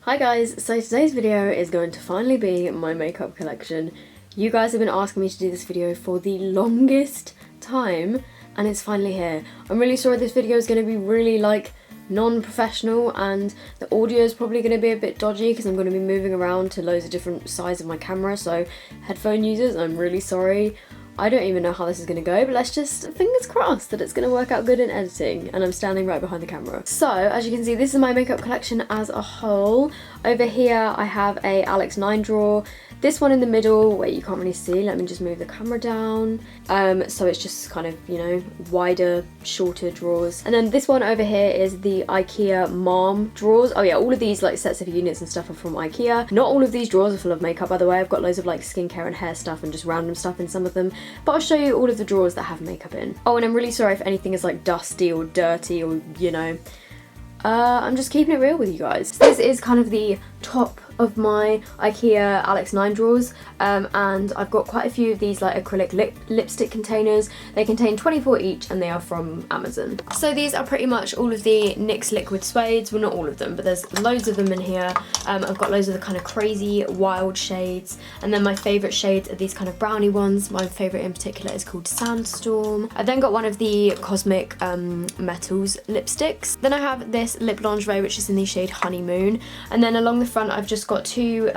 Hi guys, so today's video is going to finally be my makeup collection. You guys have been asking me to do this video for the longest time and it's finally here. I'm really sorry this video is going to be really non-professional and the audio is probably going to be a bit dodgy because I'm going to be moving around to loads of different sides of my camera, so headphone users, I'm really sorry. I don't even know how this is going to go, but let's just fingers crossed that it's going to work out good in editing, and I'm standing right behind the camera. So, as you can see, this is my makeup collection as a whole. Over here I have a Alex 9 drawer. This one in the middle, where you can't really see, let me just move the camera down. So it's just kind of, you know, wider, shorter drawers. And then this one over here is the Ikea mom drawers. Oh yeah, all of these sets of units and stuff are from Ikea. Not all of these drawers are full of makeup, by the way. I've got loads of skincare and hair stuff and just random stuff in some of them. But I'll show you all of the drawers that have makeup in. Oh, and I'm really sorry if anything is dusty or dirty or, you know. I'm just keeping it real with you guys. So this is kind of the top of my Ikea Alex 9 drawers, and I've got quite a few of these acrylic lipstick containers. They contain 24 each and they are from Amazon. So these are pretty much all of the NYX liquid suedes. Well, not all of them, but there's loads of them in here. I've got loads of the kind of crazy wild shades, and then my favourite shades are these kind of brownie ones. My favourite in particular is called Sandstorm. I then got one of the Cosmic Metals lipsticks. Then I have this lip lingerie which is in the shade Honeymoon, and then along the front I've just got two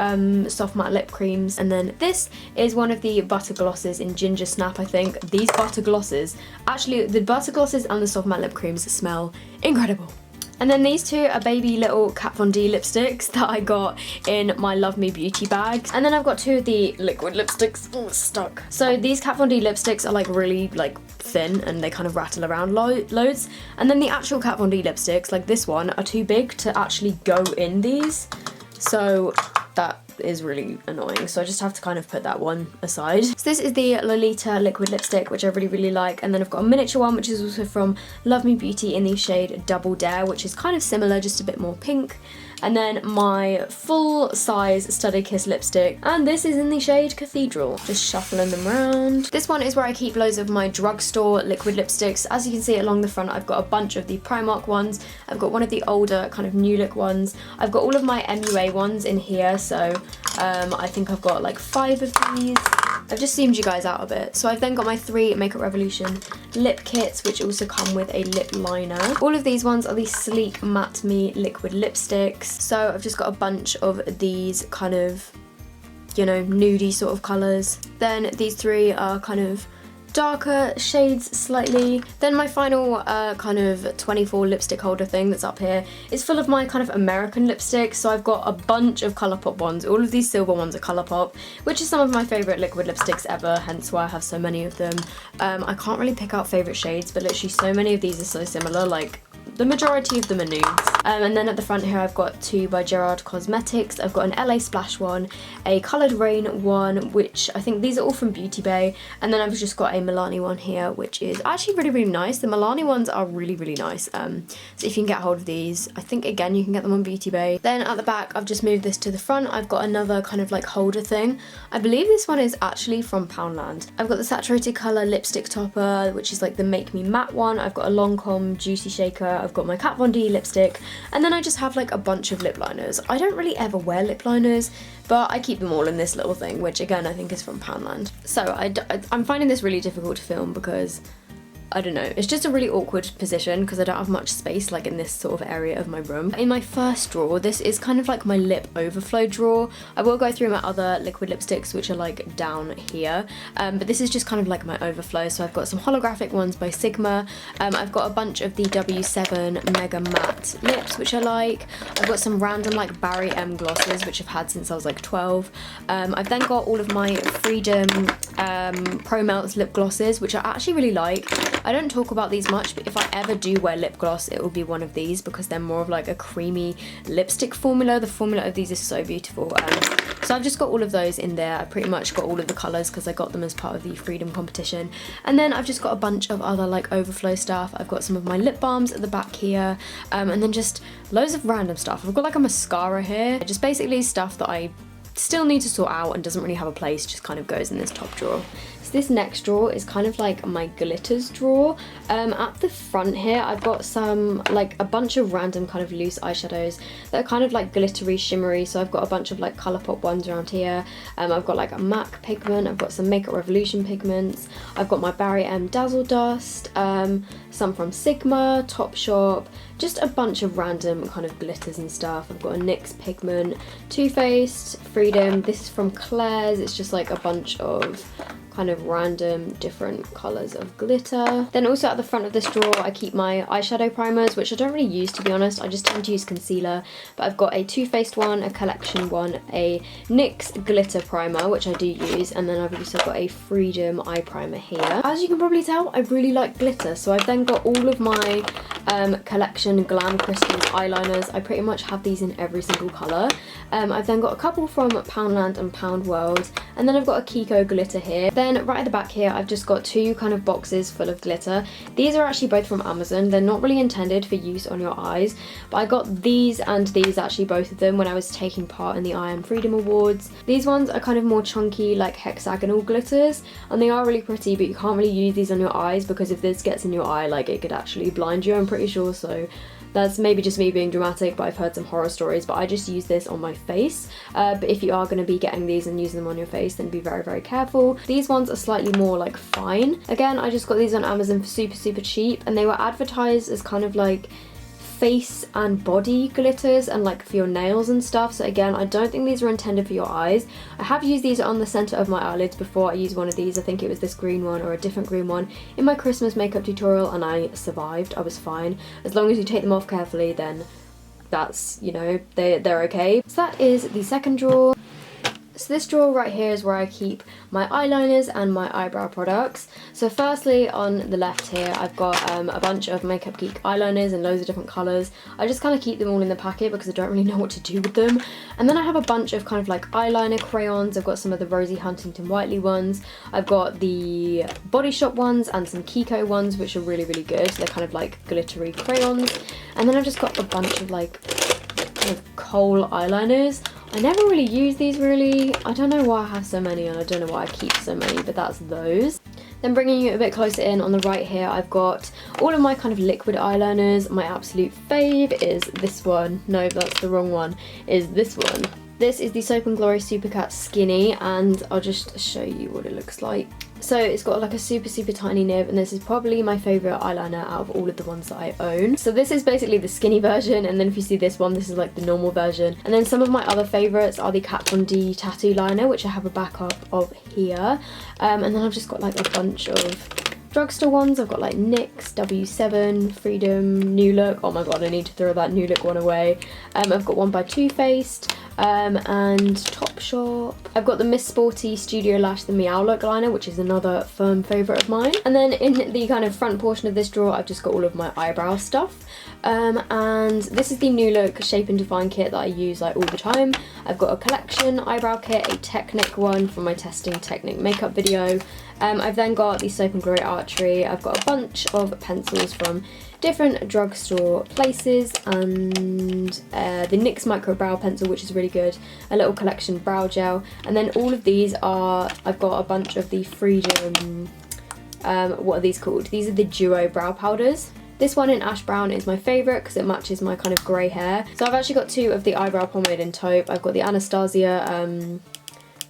soft matte lip creams, and then this is one of the butter glosses in Ginger Snap, I think. These butter glosses, actually the butter glosses and the soft matte lip creams smell incredible. And then these two are baby little Kat Von D lipsticks that I got in my Love Me Beauty bags. And then I've got two of the liquid lipsticks. Ooh, stuck. So these Kat Von D lipsticks are really thin and they kind of rattle around loads. And then the actual Kat Von D lipsticks, like this one, are too big to actually go in these. So that is really annoying, so I just have to kind of put that one aside. So this is the Lolita liquid lipstick, which I really like, and then I've got a miniature one which is also from Love Me Beauty in the shade Double Dare, which is kind of similar, just a bit more pink. And then my full size Study Kiss lipstick, and this is in the shade Cathedral. Just shuffling them around. This one is where I keep loads of my Drugstore liquid lipsticks. As you can see along the front, I've got a bunch of the Primark ones. I've got one of the older kind of new look ones. I've got all of my MUA ones in here, so I think I've got 5 of these. I've just zoomed you guys out a bit. So I've then got my 3 Makeup Revolution lip kits, which also come with a lip liner. All of these ones are the Sleek Matte Me liquid lipsticks. So I've just got a bunch of these kind of, you know, nudie sort of colours. Then these 3 are kind of darker shades slightly. Then my final kind of 24 lipstick holder thing that's up here is full of my kind of American lipsticks. So I've got a bunch of Colourpop ones. All of these silver ones are Colourpop, which is some of my favourite liquid lipsticks ever, hence why I have so many of them. I can't really pick out favourite shades, but literally so many of these are so similar, the majority of them are nudes. And then at the front here I've got 2 by Gerard Cosmetics. I've got an LA Splash one, a Coloured Rain one, which I think these are all from Beauty Bay, and then I've just got a Milani one here, which is actually really nice. The Milani ones are really nice. So if you can get hold of these, I think again you can get them on Beauty Bay. Then at the back I've just moved this to the front. I've got another kind of holder thing. I believe this one is actually from Poundland. I've got the Saturated Colour lipstick topper, which is the Make Me Matte one. I've got a Lancome Juicy Shaker. I've got my Kat Von D lipstick, and then I just have a bunch of lip liners. I don't really ever wear lip liners, but I keep them all in this little thing, which again I think is from Poundland. So I'm finding this really difficult to film because I don't know, it's just a really awkward position because I don't have much space in this sort of area of my room. In my first drawer, this is kind of my lip overflow drawer. I will go through my other liquid lipsticks which are down here, but this is just kind of my overflow. So I've got some holographic ones by Sigma. I've got a bunch of the W7 Mega Matte lips which I like. I've got some random Barry M glosses which I've had since I was 12. I've then got all of my Freedom Pro Melts lip glosses, which I actually really like. I don't talk about these much, but if I ever do wear lip gloss, it will be one of these because they're more of a creamy lipstick formula. The formula of these is so beautiful. So I've just got all of those in there. I pretty much got all of the colours because I got them as part of the Freedom competition. And then I've just got a bunch of other overflow stuff. I've got some of my lip balms at the back here, and then just loads of random stuff. I've got a mascara here, just basically stuff that I still need to sort out and doesn't really have a place, just kind of goes in this top drawer. So this next drawer is kind of like my glitters drawer. At the front here I've got some, like, a bunch of random kind of loose eyeshadows that are kind of like glittery, shimmery. So I've got a bunch of like Colourpop ones around here. I've got like a MAC pigment, I've got some Makeup Revolution pigments, I've got my Barry M Dazzle Dust, some from Sigma, Topshop, just a bunch of random kind of glitters and stuff. I've got a NYX pigment, Too Faced, Freedom. This is from Claire's. It's just like a bunch of kind of random different colours of glitter. Then also at the front of this drawer I keep my eyeshadow primers, which I don't really use, to be honest. I just tend to use concealer, but I've got a Too Faced one, a collection one, a NYX glitter primer, which I do use, and then I've also got a Freedom eye primer here. As you can probably tell, I really like glitter, so I've then got all of my collection Glam Crystals eyeliners. I pretty much have these in every single colour. I've then got a couple from Poundland and Pound World, and then I've got a Kiko glitter here. Then right at the back here I've just got two kind of boxes full of glitter. These are actually both from Amazon. They're not really intended for use on your eyes, but I got these and these, actually both of them, when I was taking part in the I Am Freedom Awards. These ones are kind of more chunky, like hexagonal glitters, and they are really pretty, but you can't really use these on your eyes because if this gets in your eye, like, it could actually blind you, I'm pretty sure. So that's maybe just me being dramatic, but I've heard some horror stories, but I just use this on my face. But if you are going to be getting these and using them on your face, then be very, very careful. These ones are slightly more like fine. Again, I just got these on Amazon for super, super cheap, and they were advertised as kind of like face and body glitters and like for your nails and stuff. So again, I don't think these are intended for your eyes. I have used these on the centre of my eyelids before. I used one of these, I think it was this green one or a different green one, in my Christmas makeup tutorial, and I survived. I was fine. As long as you take them off carefully, then that's, you know, they're okay. So that is the second drawer. So this drawer right here is where I keep my eyeliners and my eyebrow products. So firstly, on the left here, I've got a bunch of Makeup Geek eyeliners in loads of different colours. I just kind of keep them all in the packet because I don't really know what to do with them. And then I have a bunch of kind of like eyeliner crayons. I've got some of the Rosie Huntington Whiteley ones. I've got the Body Shop ones and some Kiko ones, which are really, really good. They're kind of like glittery crayons. And then I've just got a bunch of like kind of kohl eyeliners. I never really use these really. I don't know why I have so many, and I don't know why I keep so many, but that's those. Then bringing you a bit closer in on the right here, I've got all of my kind of liquid eyeliners. My absolute fave is this one. No, that's the wrong one. Is this one. This is the Soap & Glory Supercat Skinny, and I'll just show you what it looks like. So it's got like a super, super tiny nib, and this is probably my favourite eyeliner out of all of the ones that I own. So this is basically the skinny version, and then if you see this one, this is like the normal version. And then some of my other favourites are the Kat Von D tattoo liner, which I have a backup of here. And then I've just got like a bunch of Drugstore ones. I've got like NYX, W7, Freedom, New Look. Oh my god, I need to throw that New Look one away. I've got one by Too Faced, and Topshop. I've got the Miss Sporty Studio Lash, the Meow Look liner, which is another firm favourite of mine. And then in the kind of front portion of this drawer, I've just got all of my eyebrow stuff. And this is the New Look Shape and Define kit that I use like all the time. I've got a collection eyebrow kit, a Technic one from my testing Technic makeup video. I've then got the Soap & Glory Archery. I've got a bunch of pencils from different drugstore places, and the NYX Micro Brow Pencil, which is really good, a little collection brow gel, and then all of these are, I've got a bunch of the Freedom, what are these called? These are the Duo Brow Powders. This one in Ash Brown is my favourite because it matches my kind of grey hair. So I've actually got two of the eyebrow pomade in taupe. I've got the Anastasia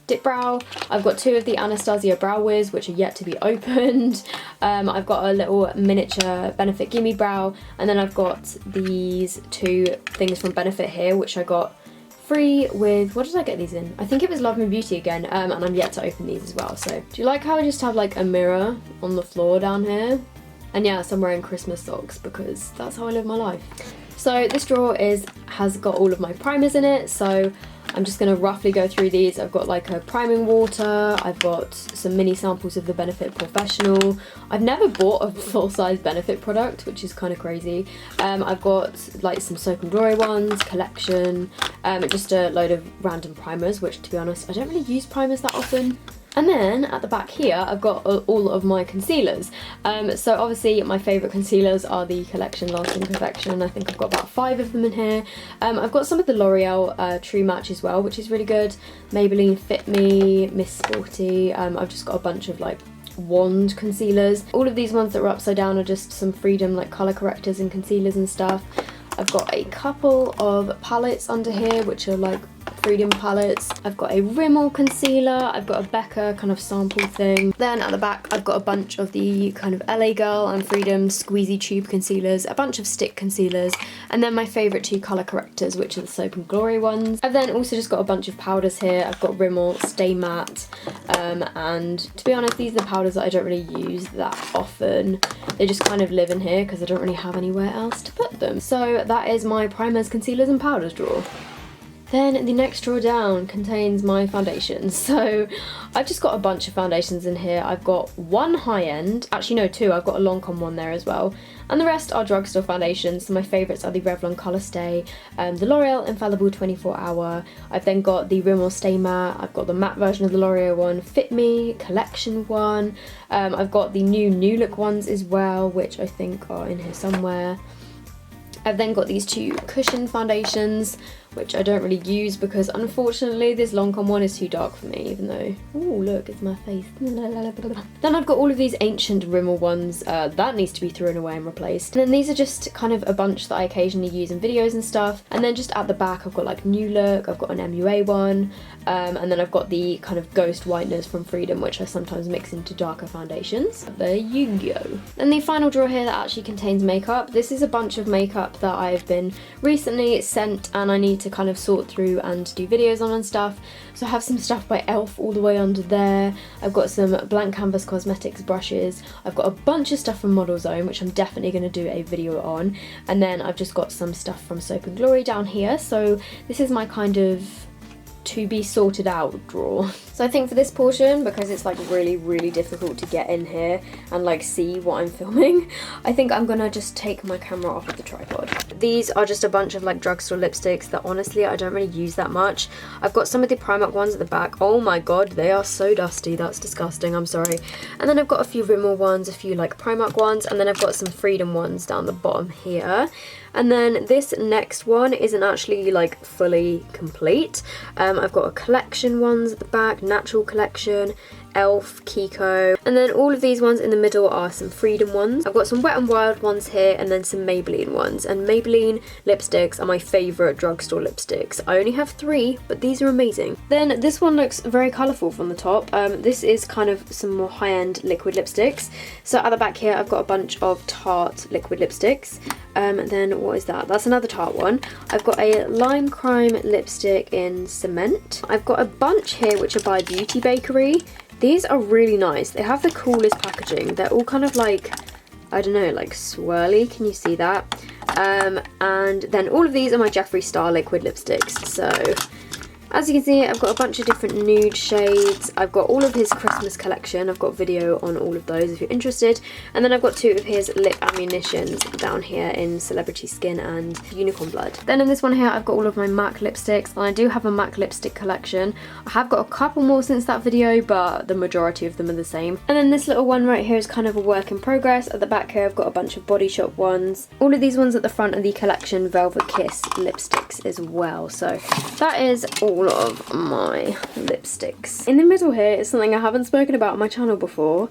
Dip Brow. I've got two of the Anastasia Brow Wiz, which are yet to be opened. I've got a little miniature Benefit Gimme Brow, and then I've got these two things from Benefit here, which I got free with, what did I get these in? I think it was Love Me Beauty again, and I'm yet to open these as well. So do you like how I just have like a mirror on the floor down here? And yes, I'm wearing Christmas socks because that's how I live my life. So this drawer has got all of my primers in it, so I'm just going to roughly go through these. I've got like a priming water, I've got some mini samples of the Benefit Professional. I've never bought a full-size Benefit product, which is kind of crazy. I've got like some Soap & Glory ones, collection, just a load of random primers, which to be honest, I don't really use primers that often. And then at the back here, I've got all of my concealers. So obviously my favourite concealers are the Collection Lasting Perfection. I think I've got about 5 of them in here. I've got some of the L'Oreal True Match as well, which is really good. Maybelline Fit Me, Miss Sporty. I've just got a bunch of like wand concealers. All of these ones that are upside down are just some Freedom like colour correctors and concealers and stuff. I've got a couple of palettes under here which are like Freedom palettes. I've got a Rimmel concealer, I've got a Becca kind of sample thing. Then at the back I've got a bunch of the kind of LA Girl and Freedom squeezy tube concealers, a bunch of stick concealers, and then my favourite two colour correctors, which are the Soap and Glory ones. I've then also just got a bunch of powders here. I've got Rimmel Stay Matte, and to be honest, these are the powders that I don't really use that often. They just kind of live in here because I don't really have anywhere else to put them. So that is my primers, concealers and powders drawer. Then the next drawer down contains my foundations. So I've just got a bunch of foundations in here. I've got one high-end, actually no, two. I've got a Lancome one there as well. And the rest are drugstore foundations. So my favourites are the Revlon Colour Stay, the L'Oreal Infallible 24 Hour. I've then got the Rimmel Stay Matte. I've got the matte version of the L'Oreal one, Fit Me, Collection one. I've got the new Look ones as well, which I think are in here somewhere. I've then got these two cushion foundations, which I don't really use because unfortunately this Lancome one is too dark for me, even though, oh look, it's my face. Then I've got all of these ancient Rimmel ones, that needs to be thrown away and replaced. And then these are just kind of a bunch that I occasionally use in videos and stuff. And then just at the back I've got like New Look, I've got an MUA one, and then I've got the kind of Ghost Whiteners from Freedom, which I sometimes mix into darker foundations. There you go. Then the final drawer here that actually contains makeup. This is a bunch of makeup that I've been recently sent and I need to kind of sort through and do videos on and stuff. So I have some stuff by e.l.f. all the way under there. I've got some Blank Canvas Cosmetics brushes. I've got a bunch of stuff from Model Zone, which I'm definitely going to do a video on. And then I've just got some stuff from Soap and Glory down here. So this is my kind of to be sorted out drawer. So I think for this portion, because it's like really difficult to get in here and like see what I'm filming, I think I'm gonna just take my camera off of the tripod. These are just a bunch of like drugstore lipsticks that honestly I don't really use that much. I've got some of the Primark ones at the back. Oh my god, they are so dusty, that's disgusting, I'm sorry. And then I've got a few Rimmel ones, a few like Primark ones, and then I've got some Freedom ones down the bottom here. And then this next one isn't actually like fully complete. I've got a Collection ones at the back, Natural Collection, e.l.f., Kiko, and then all of these ones in the middle are some Freedom ones. I've got some Wet n Wild ones here and then some Maybelline ones, and Maybelline lipsticks are my favourite drugstore lipsticks. I only have 3, but these are amazing. Then this one looks very colourful from the top. This is kind of some more high-end liquid lipsticks. So at the back here I've got a bunch of Tarte liquid lipsticks. And then what is that? That's another Tarte one. I've got a Lime Crime lipstick in Cement. I've got a bunch here which are by Beauty Bakery. These are really nice. They have the coolest packaging. They're all kind of like, I don't know, like swirly. Can you see that? And then all of these are my Jeffree Star liquid lipsticks. So as you can see, I've got a bunch of different nude shades. I've got all of his Christmas collection. I've got video on all of those if you're interested. And then I've got 2 of his lip ammunitions down here in Celebrity Skin and Unicorn Blood. Then in this one here, I've got all of my MAC lipsticks. And I do have a MAC lipstick collection. I have got a couple more since that video, but the majority of them are the same. And then this little one right here is kind of a work in progress. At the back here, I've got a bunch of Body Shop ones. All of these ones at the front are the Collection Velvet Kiss lipsticks as well. So that is all of my lipsticks. In the middle here is something I haven't spoken about on my channel before.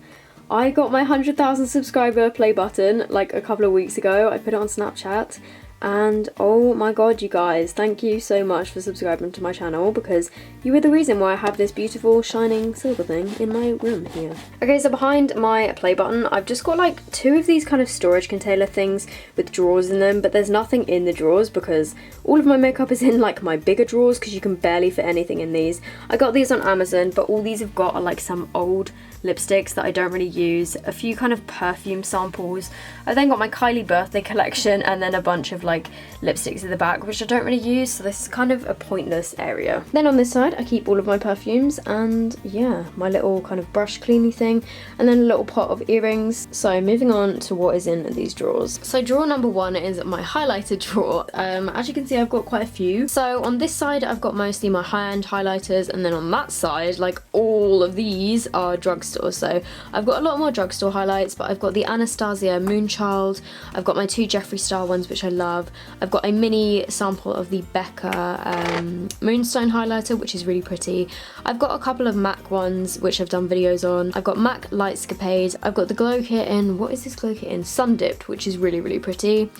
I got my 100,000 subscriber play button like a couple of weeks ago. I put it on Snapchat and oh my god, you guys, thank you so much for subscribing to my channel because you were the reason why I have this beautiful shining silver thing in my room here. Okay, so behind my play button I've just got like 2 of these kind of storage container things with drawers in them, but there's nothing in the drawers because all of my makeup is in like my bigger drawers because you can barely fit anything in these. I got these on Amazon, but all these have got are like some old lipsticks that I don't really use, a few kind of perfume samples. I then got my Kylie birthday collection and then a bunch of like lipsticks at the back, which I don't really use, so this is kind of a pointless area. Then on this side I keep all of my perfumes and yeah, my little kind of brush cleaning thing, and then a little pot of earrings. So moving on to what is in these drawers. So drawer number 1 is my highlighter drawer. As you can see, I've got quite a few. So on this side I've got mostly my high-end highlighters, and then on that side like all of these are drugstore. So I've got a lot more drugstore highlights, but I've got the Anastasia Moonchild, I've got my 2 Jeffree Star ones which I love, I've got a mini sample of the Becca Moonstone highlighter, which is really pretty. I've got a couple of MAC ones, which I've done videos on. I've got MAC Lightscapade. I've got the glow kit in, what is this glow kit in? Sun Dipped, which is really, really pretty.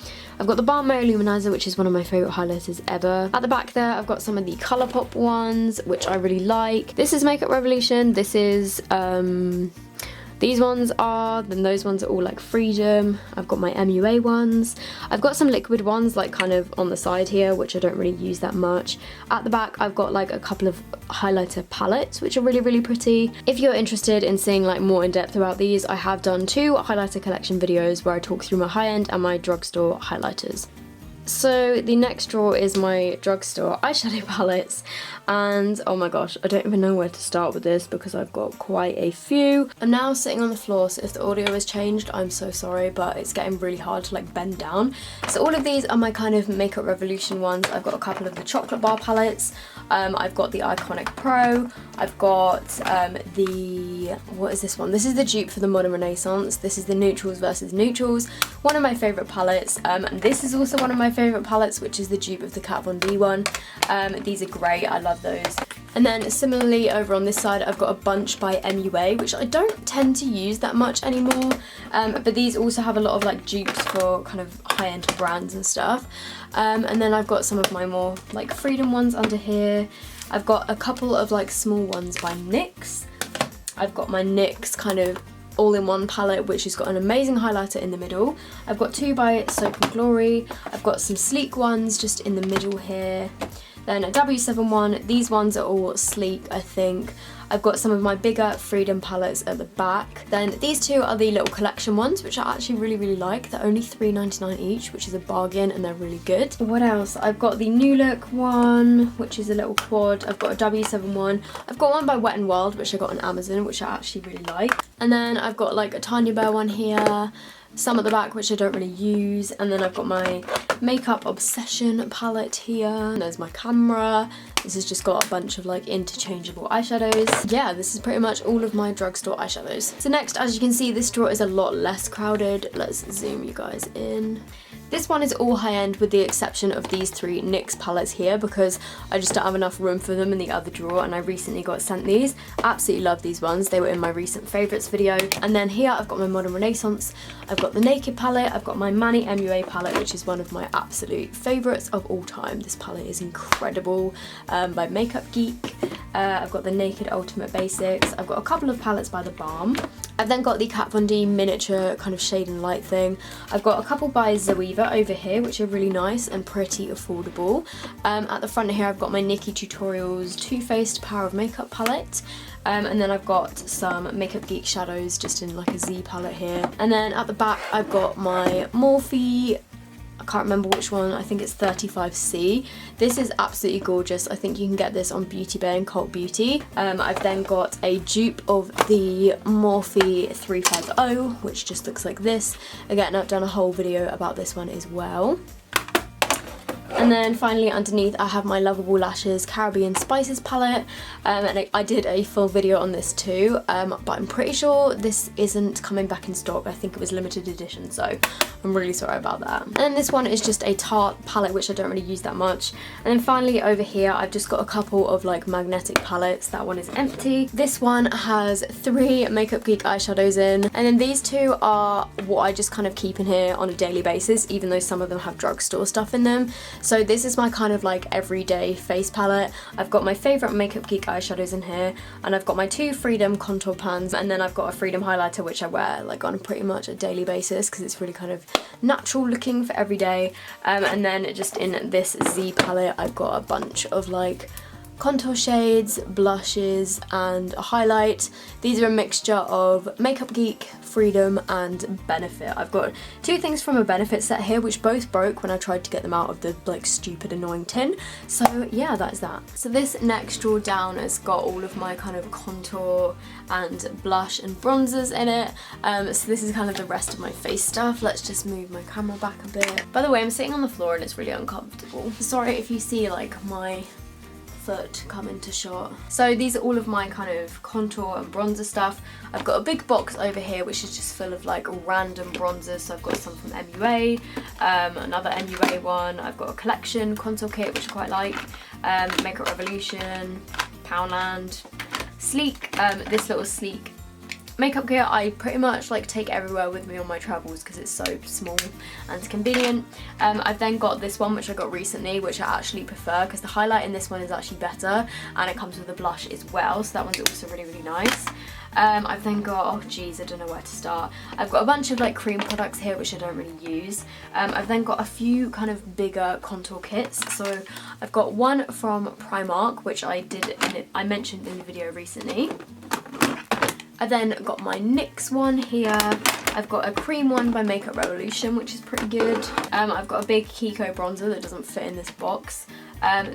I've got the Balm Luminizer, which is one of my favourite highlighters ever. At the back there, I've got some of the Colourpop ones, which I really like. This is Makeup Revolution. This is, these ones are, then those ones are all like Freedom. I've got my MUA ones. I've got some liquid ones like kind of on the side here, which I don't really use that much. At the back, I've got like a couple of highlighter palettes, which are really, really pretty. If you're interested in seeing like more in depth about these, I have done 2 highlighter collection videos where I talk through my high-end and my drugstore highlighters. So the next drawer is my drugstore eyeshadow palettes, and oh my gosh, I don't even know where to start with this because I've got quite a few. I'm now sitting on the floor, so if the audio has changed, I'm so sorry, but it's getting really hard to like bend down. So all of these are my kind of Makeup Revolution ones. I've got a couple of the chocolate bar palettes. I've got the Iconic Pro. I've got what is this one? This is the dupe for the Modern Renaissance. This is the Neutrals versus Neutrals. One of my favourite palettes. And this is also one of my favourite palettes, which is the dupe of the Kat Von D one. These are great, I love those. And then similarly over on this side, I've got a bunch by MUA, which I don't tend to use that much anymore. But these also have a lot of like dupes for kind of high-end brands and stuff. And then I've got some of my more like Freedom ones under here. I've got a couple of like small ones by NYX. I've got my NYX kind of all-in-one palette, which has got an amazing highlighter in the middle. I've got 2 by Soap and Glory. I've got some sleek ones just in the middle here. Then a W7 one. These ones are all sleek, I think. I've got some of my bigger Freedom palettes at the back. Then these 2 are the little collection ones, which I actually really, really like. They're only $3.99 each, which is a bargain, and they're really good. What else? I've got the New Look one, which is a little quad. I've got a W7 one. I've got one by Wet n Wild, which I got on Amazon, which I actually really like. And then I've got like a Tanya Bear one here. Some at the back, which I don't really use. And then I've got my Makeup Obsession palette here. And there's my camera. This has just got a bunch of like interchangeable eyeshadows. Yeah, this is pretty much all of my drugstore eyeshadows. So next, as you can see, this drawer is a lot less crowded. Let's zoom you guys in. This one is all high-end with the exception of these 3 NYX palettes here because I just don't have enough room for them in the other drawer, and I recently got sent these. Absolutely love these ones. They were in my recent favourites video. And then here I've got my Modern Renaissance. I've got the Naked palette. I've got my Manny MUA palette, which is one of my absolute favourites of all time. This palette is incredible, by Makeup Geek. I've got the Naked Ultimate Basics. I've got a couple of palettes by The Balm. I've then got the Kat Von D miniature kind of shade and light thing. I've got a couple by Zoeva over here, which are really nice and pretty affordable. At the front here, I've got my Nikkie Tutorials Too Faced Power of Makeup palette. And then I've got some Makeup Geek shadows just in like a Z palette here. And then at the back, I've got my Morphe, I can't remember which one, I think it's 35C. This is absolutely gorgeous. I think you can get this on Beauty Bay and Cult Beauty. I've then got a dupe of the Morphe 350, which just looks like this. Again, I've done a whole video about this one as well. And then finally underneath I have my Lovable Lashes Caribbean Spices palette, and I did a full video on this too, but I'm pretty sure this isn't coming back in stock. I think it was limited edition, so I'm really sorry about that. And then this one is just a Tarte palette, which I don't really use that much. And then finally over here I've just got a couple of like magnetic palettes. That one is empty. This one has 3 Makeup Geek eyeshadows in, and then these 2 are what I just kind of keep in here on a daily basis, even though some of them have drugstore stuff in them. So this is my kind of like everyday face palette. I've got my favourite Makeup Geek eyeshadows in here, and I've got my 2 Freedom contour pans, and then I've got a Freedom highlighter which I wear like on pretty much a daily basis because it's really kind of natural looking for every day. And then just in this Z palette I've got a bunch of like contour shades, blushes, and a highlight. These are a mixture of Makeup Geek, Freedom, and Benefit. I've got 2 things from a Benefit set here, which both broke when I tried to get them out of the like stupid annoying tin. So yeah, that's that. So this next drawer down has got all of my kind of contour and blush and bronzers in it. So this is kind of the rest of my face stuff. Let's just move my camera back a bit. By the way, I'm sitting on the floor and it's really uncomfortable. Sorry if you see like my foot come into shot. So these are all of my kind of contour and bronzer stuff. I've got a big box over here which is just full of like random bronzers. So I've got some from MUA, another MUA one. I've got a collection contour kit which I quite like, Makeup Revolution, Poundland, Sleek, this little Sleek makeup kit I pretty much like take everywhere with me on my travels because it's so small and convenient. I've then got this one which I got recently, which I actually prefer because the highlight in this one is actually better and it comes with a blush as well, so that one's also really, really nice. I've then got, oh geez, I don't know where to start. I've got a bunch of like cream products here which I don't really use. I've then got a few kind of bigger contour kits. So I've got one from Primark which I mentioned in the video recently. I then got my NYX one here. I've got a cream one by Makeup Revolution, which is pretty good. I've got a big Kiko bronzer that doesn't fit in this box.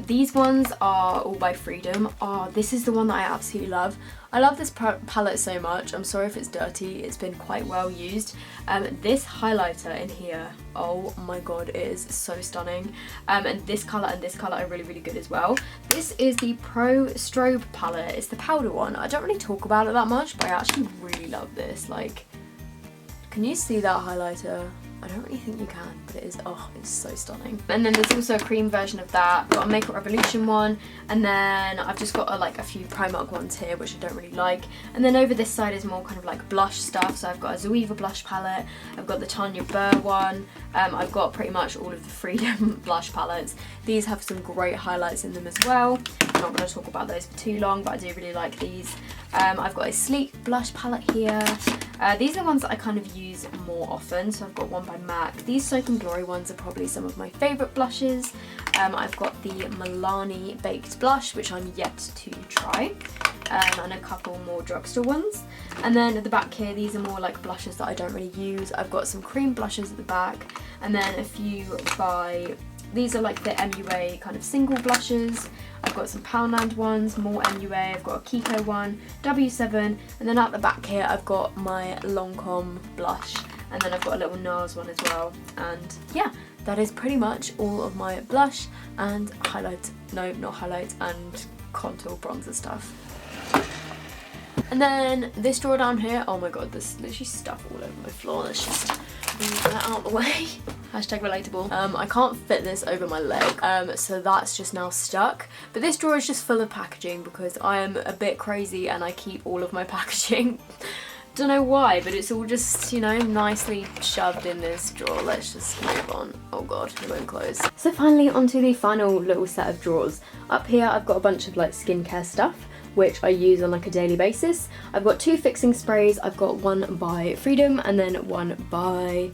These ones are all by Freedom. Oh, this is the one that I absolutely love. I love this palette so much. I'm sorry if it's dirty, it's been quite well used. This highlighter in here, oh my god, it is so stunning. And this colour are really, really good as well. This is the Pro Strobe palette. It's the powder one. I don't really talk about it that much, but I actually really love this. Like, can you see that highlighter? I don't really think you can, but it is, oh, it's so stunning. And then there's also a cream version of that. I've got a Makeup Revolution one, and then I've just got a few Primark ones here, which I don't really like. And then over this side is more kind of like blush stuff. So I've got a Zoeva blush palette, I've got the Tanya Burr one, I've got pretty much all of the Freedom blush palettes. These have some great highlights in them as well. I'm not going to talk about those for too long, but I do really like these. I've got a Sleek blush palette here. These are ones that I kind of use more often, so I've got one by MAC. These Soap and Glory ones are probably some of my favourite blushes. I've got the Milani Baked Blush, which I'm yet to try, and a couple more Drugstore ones. And then at the back here, these are more like blushes that I don't really use. I've got some cream blushes at the back, and then a few by... These are like the MUA kind of single blushes. I've got some Poundland ones, more MUA, I've got a Kiko one, W7, and then at the back here I've got my Lancome blush, and then I've got a little NARS one as well. And yeah, that is pretty much all of my blush and highlights, no, not highlights, and contour bronzer stuff. And then this drawer down here, oh my god, there's literally stuff all over my floor. Let's just move that out of the way. Hashtag relatable. I can't fit this over my leg, so that's just now stuck. But this drawer is just full of packaging because I am a bit crazy and I keep all of my packaging. Don't know why, but it's all just, you know, nicely shoved in this drawer. Let's just move on. Oh god, it won't close. So finally onto the final little set of drawers. Up here I've got a bunch of like skincare stuff which I use on like a daily basis. I've got two fixing sprays. I've got one by Freedom and then one by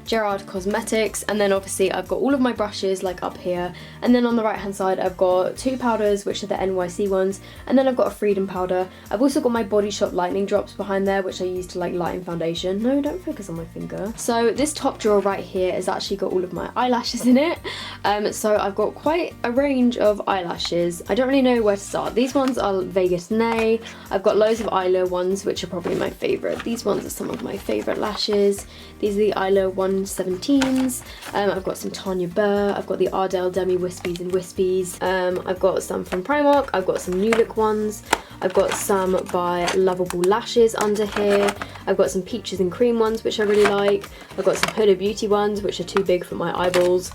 Gerard Cosmetics, and then obviously I've got all of my brushes like up here, and then on the right hand side I've got two powders which are the NYC ones, and then I've got a Freedom powder. I've also got my Body Shop lightning drops behind there which I use to like lighten foundation. No, don't focus on my finger. So this top drawer right here has actually got all of my eyelashes in it. So I've got quite a range of eyelashes. I don't really know where to start. These ones are Vegas Nay. I've got loads of Eyeliner ones which are probably my favourite. These ones are some of my favourite lashes. These are the Eyeliner 117s. I've got some Tanya Burr. I've got the Ardell Demi Wispies and Wispies. I've got some from Primark. I've got some New Look ones. I've got some by Lovable Lashes under here. I've got some Peaches and Cream ones which I really like. I've got some Huda Beauty ones which are too big for my eyeballs.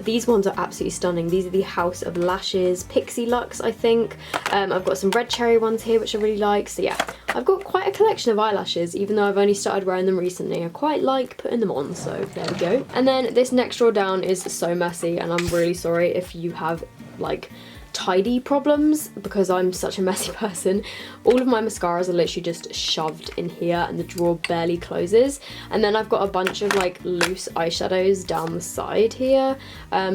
These ones are absolutely stunning. These are the House of Lashes Pixie Luxe, I think. I've got some Red Cherry ones here which I really like. So yeah, I've got quite a collection of eyelashes, even though I've only started wearing them recently. I quite like putting them on, so there we go. And then this next drawer down is so messy, and I'm really sorry if you have like tidy problems because I'm such a messy person. All of my mascaras are literally just shoved in here and the drawer barely closes. And then I've got a bunch of like loose eyeshadows down the side here.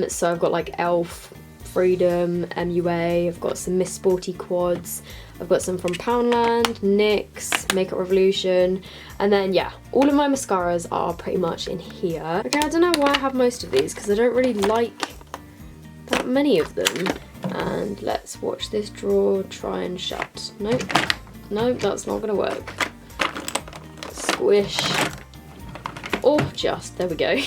So I've got like e.l.f., Freedom, MUA, I've got some Miss Sporty quads, I've got some from Poundland, NYX, Makeup Revolution, and then yeah, all of my mascaras are pretty much in here. Okay, I don't know why I have most of these because I don't really like that many of them. And let's watch this drawer try and shut. Nope, nope, that's not gonna work. Squish. or just, there we go.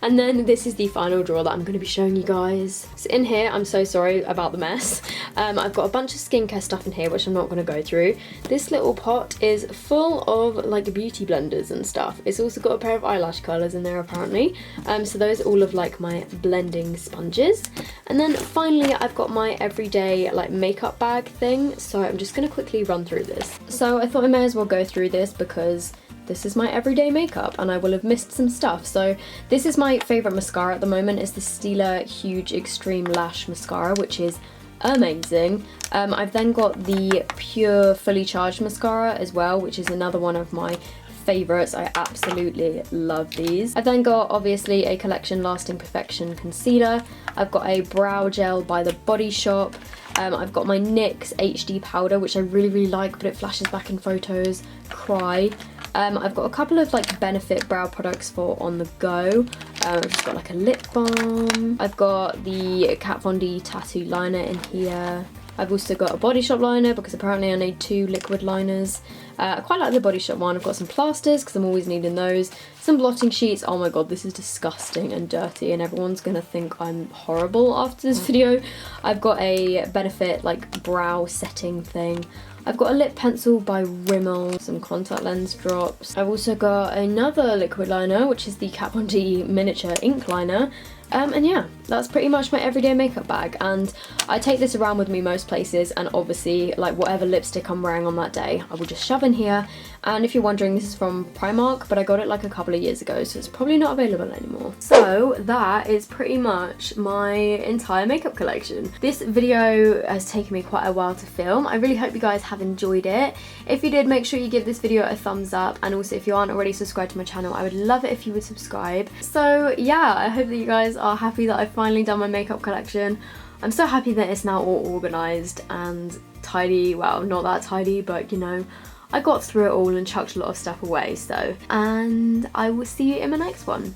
And then this is the final drawer that I'm going to be showing you guys. So in here, I'm so sorry about the mess. I've got a bunch of skincare stuff in here which I'm not going to go through. This little pot is full of like beauty blenders and stuff. It's also got a pair of eyelash curlers in there apparently. So those are all of like my blending sponges. And then finally I've got my everyday like makeup bag thing. So I'm just going to quickly run through this. So I thought I may as well go through this because this is my everyday makeup and I will have missed some stuff. So this is my favourite mascara at the moment. It's the Stila Huge Extreme Lash Mascara, which is amazing. I've then got the Pure Fully Charged Mascara as well, which is another one of my favourites. I absolutely love these. I've then got obviously a Collection Lasting Perfection Concealer. I've got a brow gel by The Body Shop. I've got my NYX HD powder, which I really like, but it flashes back in photos. Cry. I've got a couple of like Benefit brow products for on the go. I've just got like a lip balm. I've got the Kat Von D tattoo liner in here. I've also got a Body Shop liner because apparently I need 2 liquid liners. I quite like the Body Shop one. I've got some plasters because I'm always needing those. Some blotting sheets. Oh my god, this is disgusting and dirty and everyone's gonna think I'm horrible after this video. I've got a Benefit like brow setting thing. I've got a lip pencil by Rimmel, some contact lens drops. I've also got another liquid liner, which is the Kat Von D miniature ink liner. And yeah, that's pretty much my everyday makeup bag, and I take this around with me most places, and obviously like whatever lipstick I'm wearing on that day I will just shove in here. And if you're wondering, this is from Primark, but I got it like a couple of years ago, so it's probably not available anymore. So that is pretty much my entire makeup collection. This video has taken me quite a while to film. I really hope you guys have enjoyed it. If you did, make sure you give this video a thumbs up, and also if you aren't already subscribed to my channel, I would love it if you would subscribe. So yeah, I hope that you guys are happy that I've finally done my makeup collection. I'm so happy that it's now all organised and tidy. Well, not that tidy, but you know, I got through it all and chucked a lot of stuff away, so. And I will see you in my next one.